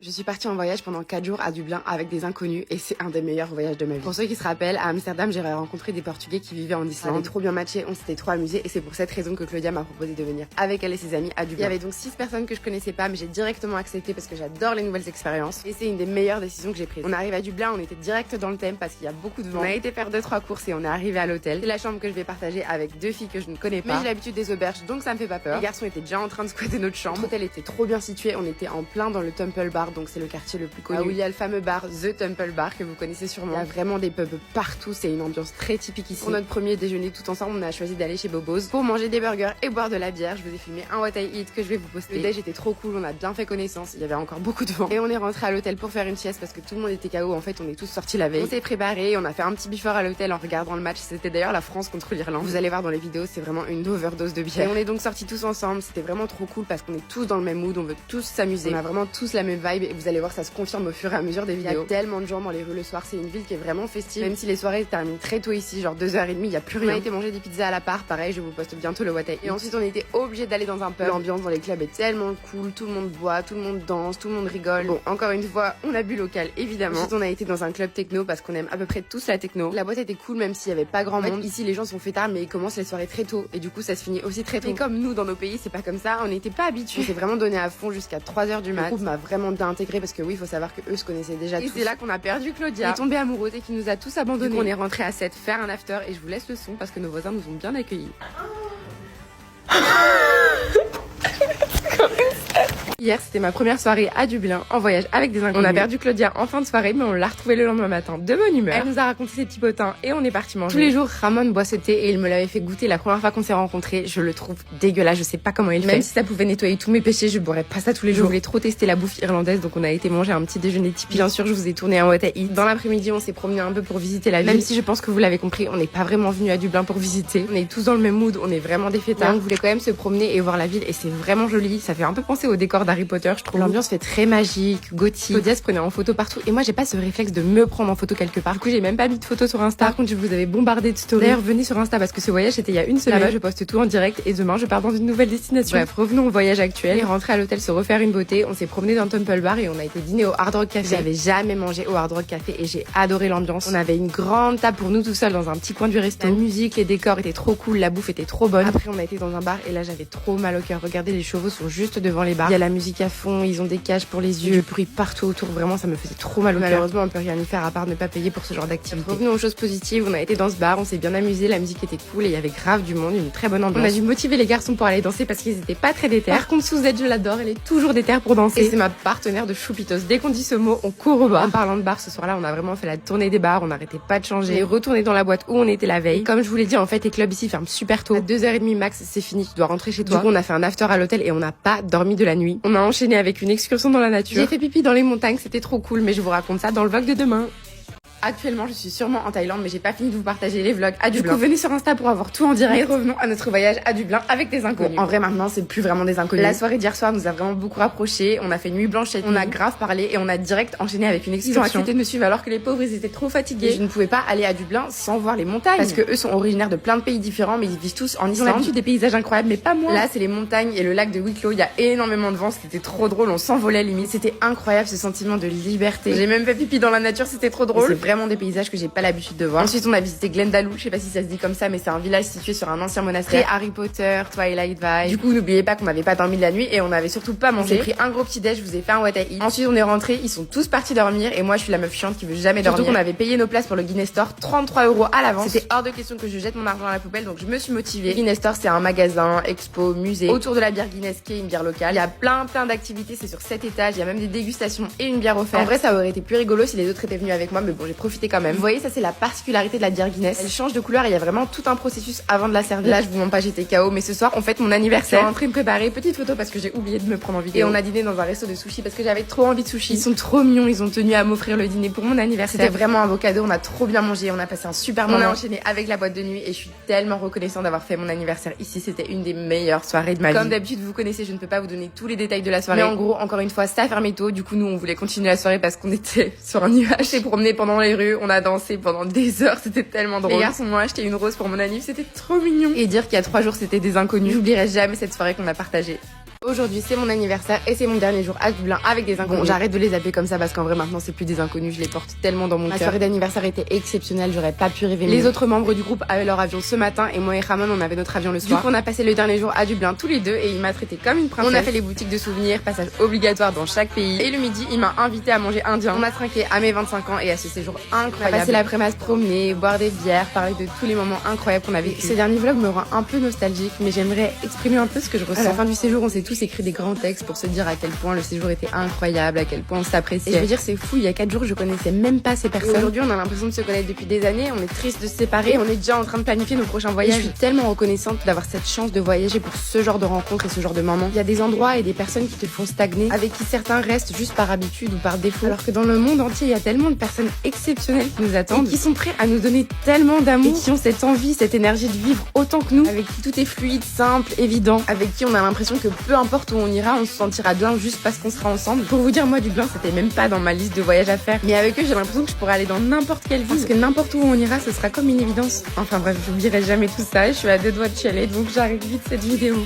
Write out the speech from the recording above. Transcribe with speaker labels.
Speaker 1: Je suis partie en voyage pendant 4 jours à Dublin avec des inconnus et c'est un des meilleurs voyages de ma vie. Pour ceux qui se rappellent, à Amsterdam, j'ai rencontré des Portugais qui vivaient en Islande. On avait trop bien matché, on s'était trop amusés et c'est pour cette raison que Claudia m'a proposé de venir avec elle et ses amis à Dublin. Il y avait donc 6 personnes que je connaissais pas mais j'ai directement accepté parce que j'adore les nouvelles expériences et c'est une des meilleures décisions que j'ai prises. On arrive à Dublin, on était direct dans le thème parce qu'il y a beaucoup de vent. On a été faire 2-3 courses et on est arrivé à l'hôtel. C'est la chambre que je vais partager avec 2 filles que je ne connais pas. Mais j'ai l'habitude des auberges donc ça me fait pas peur. Les garçons étaient déjà en train de squatter notre chambre. L'hôtel était trop bien situé, on était en plein dans le Temple Bar donc c'est le quartier le plus connu. Où il y a le fameux bar The Temple Bar que vous connaissez sûrement. Il y a vraiment des pubs partout, c'est une ambiance très typique ici. Pour notre premier déjeuner tout ensemble, on a choisi d'aller chez Bobo's pour manger des burgers et boire de la bière. Je vous ai filmé un what I eat que je vais vous poster. Le déj était trop cool, on a bien fait connaissance, il y avait encore beaucoup de vent. Et on est rentré à l'hôtel pour faire une sieste parce que tout le monde était KO. En fait, on est tous sortis la veille. On s'est préparé, on a fait un petit before à l'hôtel en regardant le match. C'était d'ailleurs la France contre l'Irlande. Vous allez voir dans les vidéos, c'est vraiment une overdose de bière. Et on est donc sortis tous ensemble, c'était vraiment trop cool parce qu'on est tous dans le même mood, on veut tous s'amuser. On a vraiment tous la même vibe et vous allez voir, ça se confirme au fur et à mesure des vidéos. Il y a tellement de gens dans les rues le soir, c'est une ville qui est vraiment festive. Même si les soirées terminent très tôt ici, genre 2h30, il y a plus rien. On a été manger des pizzas à la part, pareil, je vous poste bientôt le what I eat. Et ensuite on était obligé d'aller dans un pub. L'ambiance dans les clubs est tellement cool, tout le monde boit, tout le monde danse, tout le monde rigole. Bon, encore une fois, on a bu local évidemment. Ensuite on a été dans un club techno parce qu'on aime à peu près tous la techno. La boîte était cool même s'il y avait pas grand monde. Ici les gens sont fêtards mais ils commencent les soirées très tôt et du coup ça se finit aussi très tôt. Et comme nous dans nos pays, c'est pas comme ça, on n'était pas habitués. C'est vraiment donné à fond jusqu'à 3h du mat. Le groupe m'a vraiment bien intégré parce que oui, il faut savoir que eux se connaissaient déjà tous. Et c'est là qu'on a perdu Claudia. Elle est tombée amoureuse et qui nous a tous abandonnés. On est rentré à 7 faire un after et je vous laisse le son parce que nos voisins nous ont bien accueillis. Hier, c'était ma première soirée à Dublin, en voyage avec des inconnus. On a perdu Claudia en fin de soirée, mais on l'a retrouvée le lendemain matin de bonne humeur. Elle nous a raconté ses petits potins et on est parti manger. Tous les jours, Ramon boit ce thé et il me l'avait fait goûter la première fois qu'on s'est rencontrés. Je le trouve dégueulasse, je sais pas comment il fait. Même si ça pouvait nettoyer tous mes péchés, je boirais pas ça tous les jours. Je voulais trop tester la bouffe irlandaise, donc on a été manger un petit déjeuner typique. Bien sûr, je vous ai tourné un what I eat. Dans l'après-midi, on s'est promené un peu pour visiter la ville. Même si je pense que vous l'avez compris, on n'est pas vraiment venu à Dublin pour visiter. On est tous dans le même mood, on est vraiment des fêtards. On voulait quand même se promener et voir la ville et c'est vraiment joli. Ça fait un peu penser au décor d'Harry Potter, je trouve. L'ambiance fait très magique, gothique. Claudia se prenait en photo partout et moi j'ai pas ce réflexe de me prendre en photo quelque part. Du coup j'ai même pas mis de photos sur Insta. Par contre je vous avais bombardé de stories. D'ailleurs venez sur Insta parce que ce voyage c'était il y a une semaine. Là-bas je poste tout en direct et demain je pars dans une nouvelle destination. Bref, revenons au voyage actuel. On est rentré à l'hôtel se refaire une beauté. On s'est promené dans le Temple Bar et on a été dîner au Hard Rock Café. J'avais jamais mangé au Hard Rock Café et j'ai adoré l'ambiance. On avait une grande table pour nous tout seuls dans un petit coin du resto. La musique, les décors étaient trop cool, la bouffe était trop bonne. Après on a été dans un bar et là j'avais trop mal au cœur. Regardez, les chevaux sont juste devant les bars. Il y a la musique à fond, ils ont des cages pour les yeux, du bruit partout autour, vraiment ça me faisait trop mal au cœur. Malheureusement on peut rien y faire à part ne pas payer pour ce genre d'activité. Revenons aux choses positives, on a été dans ce bar, on s'est bien amusé, la musique était cool et il y avait grave du monde, une très bonne ambiance. On a dû motiver les garçons pour aller danser parce qu'ils étaient pas très déter. Par contre Suzette je l'adore, elle est toujours déter pour danser. Et c'est ma partenaire de choupitos. Dès qu'on dit ce mot, on court au bar. En parlant de bar, ce soir-là on a vraiment fait la tournée des bars, on n'arrêtait pas de changer, et retourner dans la boîte où on était la veille. Et comme je vous l'ai dit en fait les clubs ici ferment super tôt. À 2h30 max c'est fini, tu dois rentrer chez toi. Du coup on a fait un after à l'hôtel et on n'a pas dormi de la nuit. On a enchaîné avec une excursion dans la nature. J'ai fait pipi dans les montagnes, c'était trop cool, mais je vous raconte ça dans le vlog de demain. Actuellement, je suis sûrement en Thaïlande, mais j'ai pas fini de vous partager les vlogs à Dublin. Du coup, venez sur Insta pour avoir tout en direct. Et revenons à notre voyage à Dublin avec des inconnus. Bon, en vrai, maintenant, c'est plus vraiment des inconnus. La soirée d'hier soir nous a vraiment beaucoup rapprochés. On a fait nuit blanche cette nuit. On a grave parlé et on a direct enchaîné avec une excursion. Ils ont accepté de me suivre alors que les pauvres, ils étaient trop fatigués. Et je ne pouvais pas aller à Dublin sans voir les montagnes. Parce que eux sont originaires de plein de pays différents, mais ils vivent tous en Islande. Ils ont l'habitude des paysages incroyables, mais pas moi. Là, c'est les montagnes et le lac de Wicklow. Il y a énormément de vent. C'était trop drôle. On s'envolait limite. C'était incroyable ce sentiment de liberté. J'ai même fait pipi dans la nature. C'était trop drôle. C'est vraiment des paysages que j'ai pas l'habitude de voir. Ensuite on a visité Glendalough, je sais pas si ça se dit comme ça mais c'est un village situé sur un ancien monastère. Très Harry Potter, Twilight vibe. Du coup n'oubliez pas qu'on n'avait pas dormi de la nuit et on avait surtout pas mangé. J'ai pris un gros petit déj, je vous ai fait un what I eat. Ensuite on est rentré, ils sont tous partis dormir et moi je suis la meuf chiante qui veut jamais dormir. Surtout qu'on avait payé nos places pour le Guinness Store 33 € à l'avance. C'était hors de question que je jette mon argent à la poubelle donc je me suis motivée. Guinness Store c'est un magasin, expo, musée autour de la bière Guinness qui est une bière locale. Il y a plein d'activités, c'est sur 7 étages, il y a même des dégustations et une bière offerte. En vrai ça aurait été plus rigolo si les autres étaient venus avec moi mais bon j'ai profité quand même. Vous voyez ça c'est la particularité de la bière Guinness. Elle change de couleur et il y a vraiment tout un processus avant de la servir. Là je vous mens pas j'étais KO mais ce soir on fête mon anniversaire. Je suis en train de préparer petite photo parce que j'ai oublié de me prendre en vidéo. Et on a dîné dans un resto de sushi parce que j'avais trop envie de sushi. Ils sont trop mignons, ils ont tenu à m'offrir le dîner pour mon anniversaire. C'était vraiment un beau cadeau, on a trop bien mangé, on a passé un super moment. On a enchaîné avec la boîte de nuit et je suis tellement reconnaissante d'avoir fait mon anniversaire ici, c'était une des meilleures soirées de ma vie. Comme d'habitude vous connaissez, je ne peux pas vous donner tous les détails de la soirée. Mais en gros encore une fois ça fermait tôt, du coup nous on voulait continuer la soirée parce qu'on était sur un nuage. On s'est promené pendant les rues, on a dansé pendant des heures, c'était tellement drôle. Les garçons m'ont acheté une rose pour mon anniv, c'était trop mignon. Et dire qu'il y a 3 jours c'était des inconnus, j'oublierai jamais cette soirée qu'on a partagée. Aujourd'hui c'est mon anniversaire et c'est mon dernier jour à Dublin avec des inconnus. Bon, j'arrête de les appeler comme ça parce qu'en vrai maintenant c'est plus des inconnus, je les porte tellement dans mon cœur. Ma soirée d'anniversaire était exceptionnelle, j'aurais pas pu rêver mieux. Les autres membres du groupe avaient leur avion ce matin et moi et Ramon on avait notre avion le soir. Du coup on a passé le dernier jour à Dublin tous les deux et il m'a traité comme une princesse. On a fait les boutiques de souvenirs, passage obligatoire dans chaque pays. Et le midi il m'a invité à manger indien. On a trinqué à mes 25 ans et à ce séjour incroyable. On a passé l'après-midi à se promener, boire des bières, parler de tous les moments incroyables qu'on a vécu. Ce dernier vlog me rend un peu nostalgique mais j'aimerais exprimer un peu ce que je ressens. À la fin du séjour on s'est tous écrit des grands textes pour se dire à quel point le séjour était incroyable, à quel point on s'appréciait. Et je veux dire c'est fou, il y a 4 jours je connaissais même pas ces personnes. Aujourd'hui on a l'impression de se connaître depuis des années, on est triste de se séparer, on est déjà en train de planifier nos prochains voyages. Et je suis tellement reconnaissante d'avoir cette chance de voyager pour ce genre de rencontres et ce genre de moments. Il y a des endroits et des personnes qui te font stagner, avec qui certains restent juste par habitude ou par défaut. Alors que dans le monde entier il y a tellement de personnes exceptionnelles qui nous attendent, et qui sont prêts à nous donner tellement d'amour, et qui ont cette envie, cette énergie de vivre autant que nous, avec qui tout est fluide, simple, évident, avec qui on a l'impression que peu importe où on ira, on se sentira bien juste parce qu'on sera ensemble. Pour vous dire, moi Dublin c'était même pas dans ma liste de voyages à faire, mais avec eux j'ai l'impression que je pourrais aller dans n'importe quelle ville, parce que n'importe où on ira ce sera comme une évidence. Enfin bref, j'oublierai jamais tout ça, je suis à 2 doigts de chialer donc j'arrête vite cette vidéo.